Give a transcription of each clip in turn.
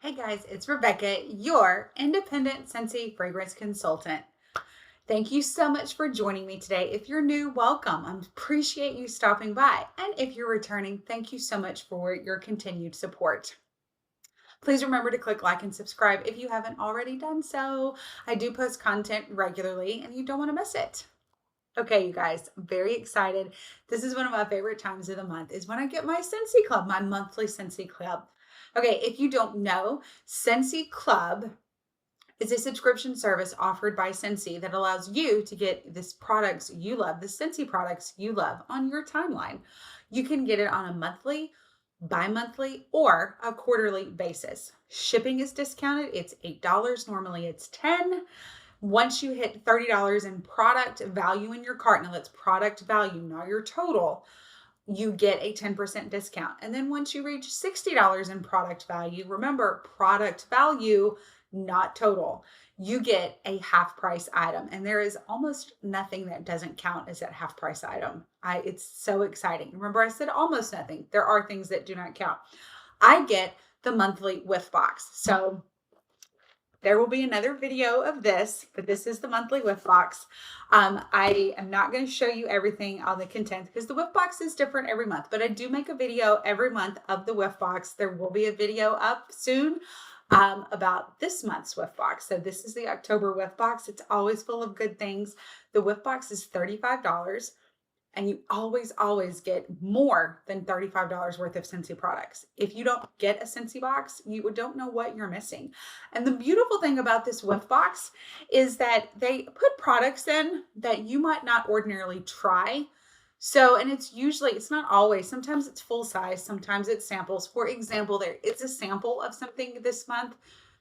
Hey guys, it's Rebecca, your independent Scentsy fragrance consultant. Thank you so much for joining me today. If you're new, welcome. I appreciate you stopping by. And if you're returning, thank you so much for your continued support. Please remember to click like and subscribe if you haven't already done so. I do post content regularly and you don't want to miss it. Okay, you guys, I'm very excited. This is one of my favorite times of the month is when I get my Scentsy Club, my monthly Scentsy Club. Okay, if you don't know, Scentsy Club is a subscription service offered by Scentsy that allows you to get this products you love, the Scentsy products you love on your timeline. You can get it on a monthly, bi-monthly, or a quarterly basis. Shipping is discounted. It's $8. Normally it's $10. Once you hit $30 in product value in your cart, now that's product value, not your total, you get a 10% discount. And then once you reach $60 in product value, remember product value, not total, you get a half price item. And there is almost nothing that doesn't count as that half price item. It's so exciting. Remember I said almost nothing. There are things that do not count. I get the monthly whiff box. So there will be another video of this, but this is the monthly whiff box. I am not going to show you everything on the content because the whiff box is different every month, but I do make a video every month of the whiff box. There will be a video up soon about this month's whiff box. So this is the October whiff box. It's always full of good things. The whiff box is $35. And you always get more than $35 worth of Scentsy products. If you don't get a Scentsy box, you don't know what you're missing. And the beautiful thing about this whiff box is that they put products in that you might not ordinarily try. So, and it's not always, sometimes it's full size, sometimes it's samples. For example, it's a sample of something this month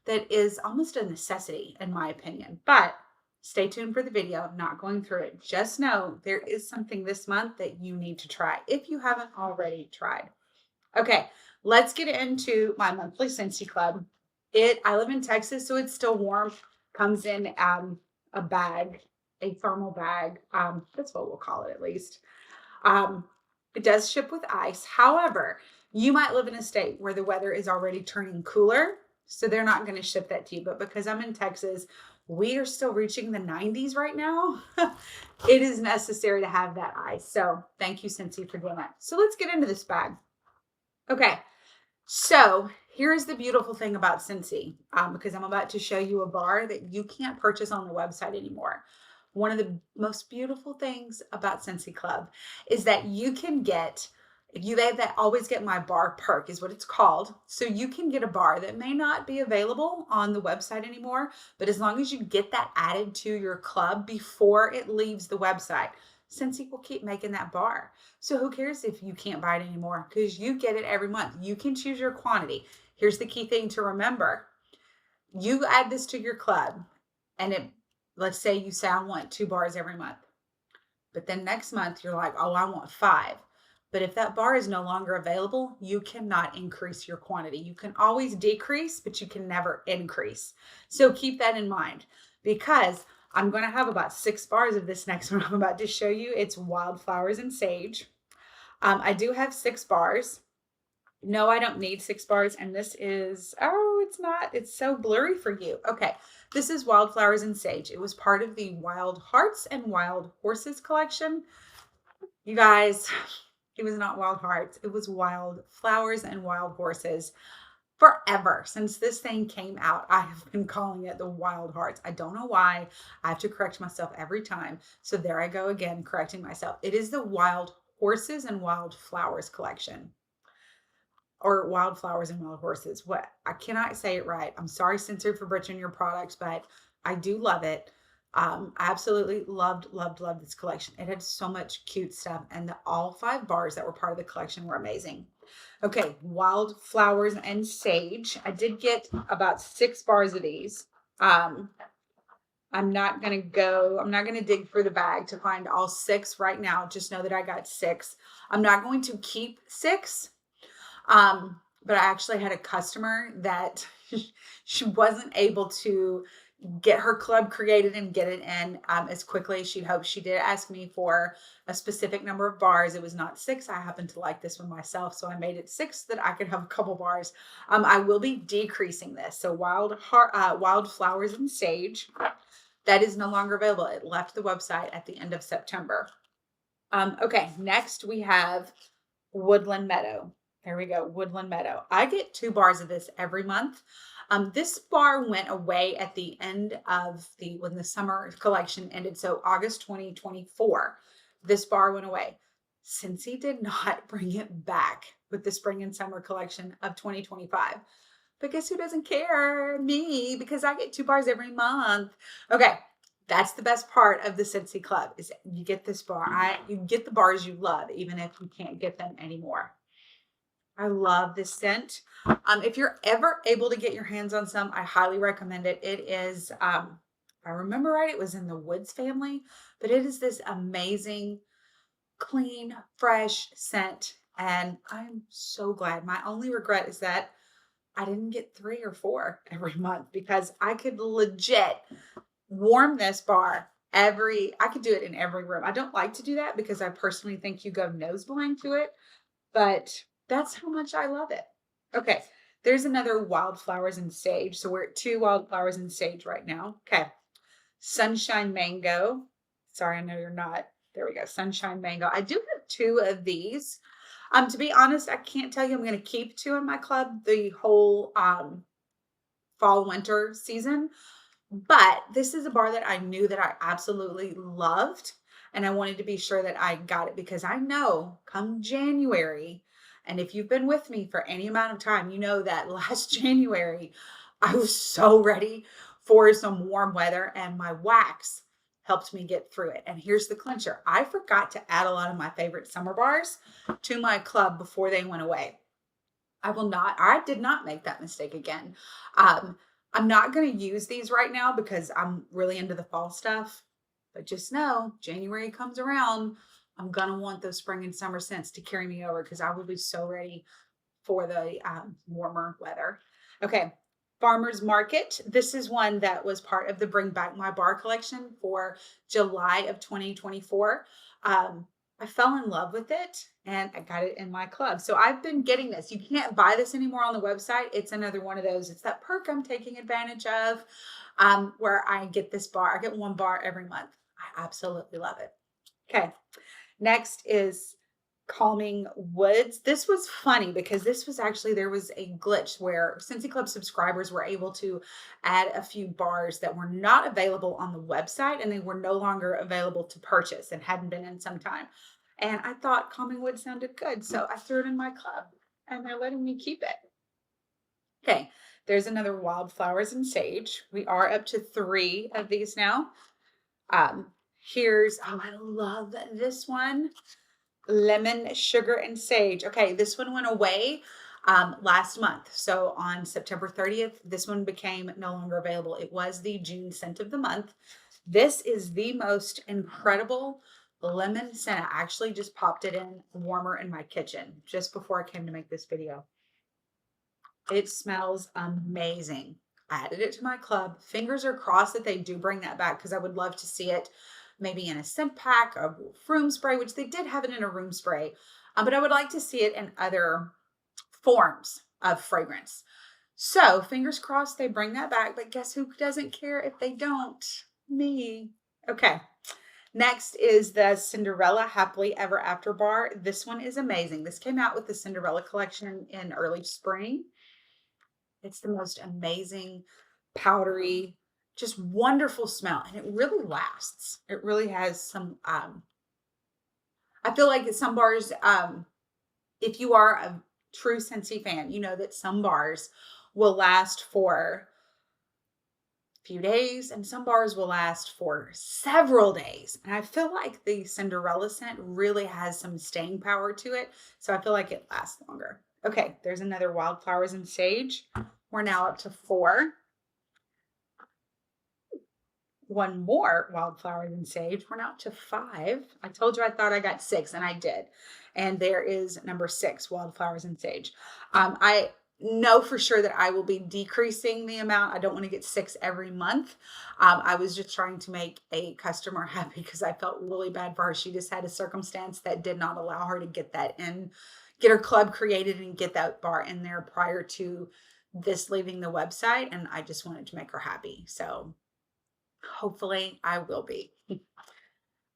that is almost a necessity in my opinion, but stay tuned for the video. I'm not going through it. Just know there is something this month that you need to try if you haven't already tried. Okay, let's get into my monthly Scentsy Club. I live in Texas, so it's still warm. Comes in a bag, a thermal bag. That's what we'll call it at least. It does ship with ice. However, you might live in a state where the weather is already turning cooler, so they're not going to ship that to you. But because I'm in Texas, we are still reaching the 90s right now. It is necessary to have that ice. So thank you, Scentsy, for doing that. So let's get into this bag. Okay, so here's the beautiful thing about Scentsy, because I'm about to show you a bar that you can't purchase on the website anymore. One of the most beautiful things about Scentsy Club is that you can get they always get my bar perk is what it's called. So you can get a bar that may not be available on the website anymore, but as long as you get that added to your club before it leaves the website, Scentsy will keep making that bar. So who cares if you can't buy it anymore because you get it every month. You can choose your quantity. Here's the key thing to remember. You add this to your club and let's say you say, I want 2 bars every month. But then next month you're like, oh, I want 5. But if that bar is no longer available, you cannot increase your quantity. You can always decrease, but you can never increase. So keep that in mind because I'm going to have about 6 bars of this next one I'm about to show you. It's wildflowers and sage. I do have 6 bars. No, I don't need 6 bars. And this is, it's so blurry for you. Okay. This is wildflowers and sage. It was part of the Wild Hearts and Wild Horses collection. You guys, it was not Wild Hearts. It was Wild Flowers and Wild Horses. Forever since this thing came out, I have been calling it the Wild Hearts. I don't know why. I have to correct myself every time. So there I go again, correcting myself. It is the Wild Horses and Wild Flowers collection. Or wildflowers and wild horses. What? I cannot say it right. I'm sorry, Censored, for butchering your products, but I do love it. I absolutely loved this collection. It had so much cute stuff, and all 5 bars that were part of the collection were amazing. Okay, wildflowers and sage. I did get about 6 bars of these. I'm not going to dig through the bag to find all 6 right now. Just know that I got 6. I'm not going to keep 6. But I actually had a customer that she wasn't able to get her club created and get it in as quickly as she hopes. She did ask me for a specific number of bars. It was not 6. I happen to like this one myself, so I made it 6 so that I could have a couple bars. I will be decreasing this. So wild flowers and sage, that is no longer available. It left the website at the end of September. Okay, next we have Woodland Meadow. There we go, Woodland Meadow. I get 2 bars of this every month. This bar went away at the end of when the summer collection ended. So August 2024, this bar went away. Scentsy did not bring it back with the spring and summer collection of 2025. But guess who doesn't care? Me, because I get 2 bars every month. Okay, that's the best part of the Scentsy Club is you get this bar. You get the bars you love, even if you can't get them anymore. I love this scent. If you're ever able to get your hands on some, I highly recommend it. It is, if I remember right, it was in the Woods family, but it is this amazing, clean, fresh scent. And I'm so glad. My only regret is that I didn't get 3 or 4 every month because I could legit warm this bar I could do it in every room. I don't like to do that because I personally think you go nose blind to it, but that's how much I love it. Okay, there's another wildflowers and sage. So we're at 2 wildflowers and sage right now. Okay, sunshine mango. Sorry, I know you're not. There we go, sunshine mango. I do have 2 of these. To be honest, I can't tell you I'm going to keep 2 in my club the whole fall winter season. But this is a bar that I knew that I absolutely loved. And I wanted to be sure that I got it because I know come January, and if you've been with me for any amount of time, you know that last January, I was so ready for some warm weather and my wax helped me get through it. And here's the clincher. I forgot to add a lot of my favorite summer bars to my club before they went away. I did not make that mistake again. I'm not going to use these right now because I'm really into the fall stuff, but just know January comes around, I'm going to want those spring and summer scents to carry me over because I will be so ready for the warmer weather. Okay. Farmer's Market. This is one that was part of the Bring Back My Bar collection for July of 2024. I fell in love with it and I got it in my club. So I've been getting this. You can't buy this anymore on the website. It's another one of those. It's that perk I'm taking advantage of where I get this bar. I get 1 bar every month. I absolutely love it. Okay. Next is Calming Woods. This was funny because there was a glitch where Scentsy Club subscribers were able to add a few bars that were not available on the website and they were no longer available to purchase and hadn't been in some time. And I thought Calming Woods sounded good, so I threw it in my club and they're letting me keep it. Okay, there's another Wildflowers and Sage. We are up to 3 of these now. I love this one. Lemon, Sugar, and Sage. Okay, this one went away last month. So on September 30th, this one became no longer available. It was the June scent of the month. This is the most incredible lemon scent. I actually just popped it in warmer in my kitchen just before I came to make this video. It smells amazing. I added it to my club. Fingers are crossed that they do bring that back because I would love to see it maybe in a scent pack, a room spray, which they did have it in a room spray, but I would like to see it in other forms of fragrance. So fingers crossed they bring that back, but guess who doesn't care if they don't? Me. Okay. Next is the Cinderella Happily Ever After bar. This one is amazing. This came out with the Cinderella collection in early spring. It's the most amazing, powdery, just wonderful smell. And it really lasts. It really has some, I feel like some bars, if you are a true Scentsy fan, you know that some bars will last for a few days and some bars will last for several days. And I feel like the Cinderella scent really has some staying power to it. So I feel like it lasts longer. Okay, there's another Wildflowers and Sage. We're now up to 4. One more Wildflowers and Sage. We're now up to 5. I told you I thought I got 6 and I did. And there is number 6, Wildflowers and Sage. know for sure that I will be decreasing the amount. I don't want to get 6 every month. I was just trying to make a customer happy because I felt really bad for her. She just had a circumstance that did not allow her to get that in, get her club created and get that bar in there prior to this leaving the website. And I just wanted to make her happy. So hopefully I will be.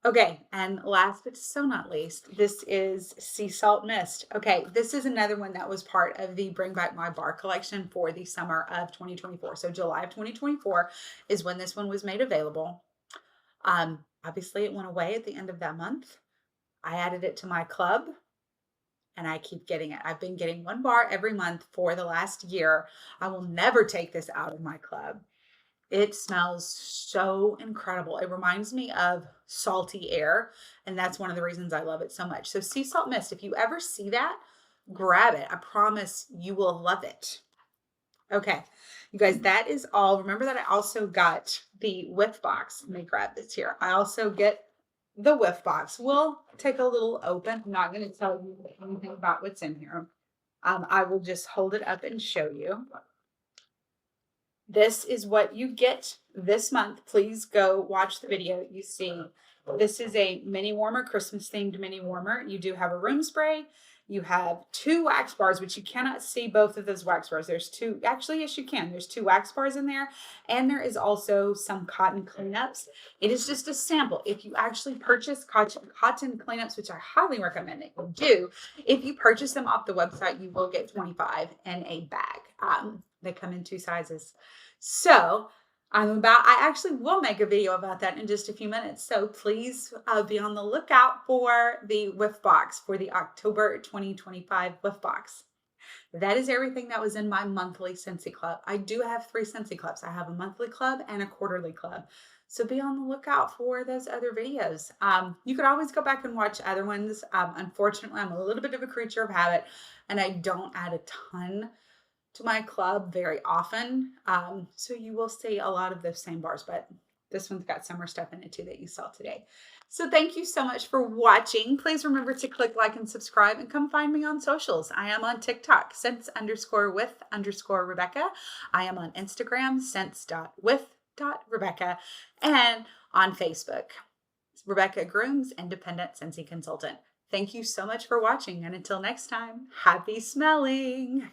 Okay, and last but so not least, this is Sea Salt Mist. Okay, this is another one that was part of the Bring Back My Bar collection for the summer of 2024. So July of 2024 is when this one was made available. Obviously it went away at the end of that month. I added it to my club and I keep getting it. I've been getting one bar every month for the last year. I will never take this out of my club. It smells so incredible. It reminds me of salty air, and that's one of the reasons I love it so much. So sea salt mist, if you ever see that, grab it. I promise you will love it. Okay, you guys, that is all. Remember that I also got the whiff box. Let me grab this here. I also get the whiff box. We'll take a little open. I'm not going to tell you anything about what's in here. I will just hold it up and show you. This is what you get this month. Please go watch the video. You see, this is a mini warmer, Christmas themed mini warmer. You do have a room spray. You have 2 wax bars, which you cannot see both of those wax bars. There's 2, actually, yes, you can. There's 2 wax bars in there. And there is also some cotton cleanups. It is just a sample. If you actually purchase cotton cleanups, which I highly recommend that you do, if you purchase them off the website, you will get 25 in a bag. They come in 2 sizes. So I actually will make a video about that in just a few minutes. So please be on the lookout for the whiff box for the October 2025 whiff box. That is everything that was in my monthly Scentsy Club. I do have 3 Scentsy Clubs. I have a monthly club and a quarterly club. So be on the lookout for those other videos. You could always go back and watch other ones. Unfortunately, I'm a little bit of a creature of habit and I don't add a ton to my club very often. So you will see a lot of those same bars, but this one's got summer stuff in it too that you saw today. So thank you so much for watching. Please remember to click like and subscribe and come find me on socials. I am on TikTok, scents_with_Rebecca. I am on Instagram, scents.with.Rebecca, and on Facebook, Rebecca Grooms, Independent Scentsy Consultant. Thank you so much for watching, and until next time, happy smelling.